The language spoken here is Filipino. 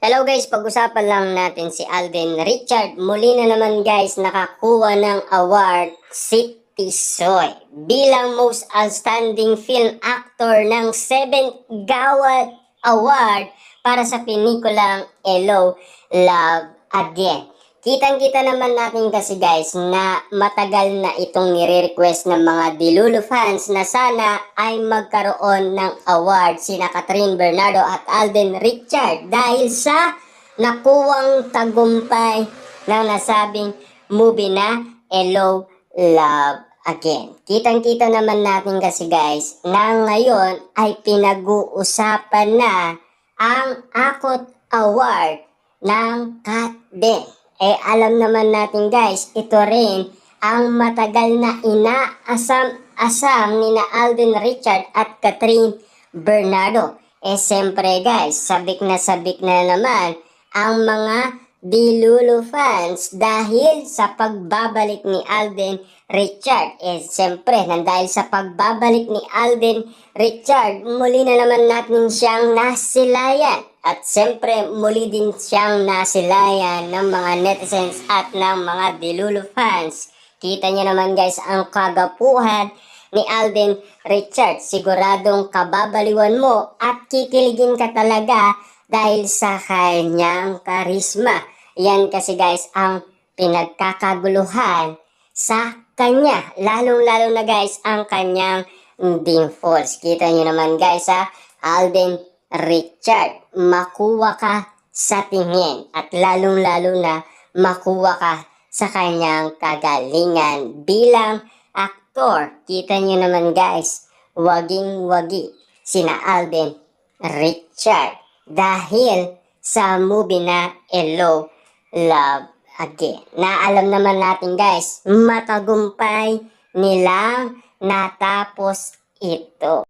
Hello guys, pag-usapan lang natin si Alden Richard. Muli na naman guys, nakakuha ng award si Tisoy bilang Most Outstanding Film Actor ng 7th Gawad Award para sa pelikulang Hello, Love Again. Kitang-kita naman natin kasi guys na matagal na itong nire-request ng mga Delulu fans na sana ay magkaroon ng award sina Catherine Bernardo at Alden Richard dahil sa nakuwang tagumpay ng nasabing movie na Hello, Love Again. Kitang-kita naman natin kasi guys na ngayon ay pinag-uusapan na ang Akot Award ng Katde. Alam naman natin guys, ito rin ang matagal na inaasam-asam ni na Alden Richard at Catherine Bernardo. Siyempre guys, sabik na naman ang mga Delulu fans dahil sa pagbabalik ni Alden Richard. Siyempre, dahil sa pagbabalik ni Alden Richard, muli na naman natin siyang nasilayan. At siyempre, muli din siyang nasilayan ng mga netizens at ng mga Delulu fans. Kita niyo naman guys ang kagapuhan ni Alden Richard. Siguradong kababaliwan mo at kikiligin ka talaga dahil sa kanyang karisma. Yan kasi guys ang pinagkakaguluhan sa kanya. Lalong-lalo na guys ang kanyang dimples. Kita niyo naman guys Alden Richard, makuha ka sa tingin at lalong-lalo na makuha ka sa kanyang kagalingan bilang aktor. Kita niyo naman guys, waging-wagi sina Alden Richard dahil sa movie na Hello, Love Again. Na alam naman natin guys, matagumpay nilang natapos ito.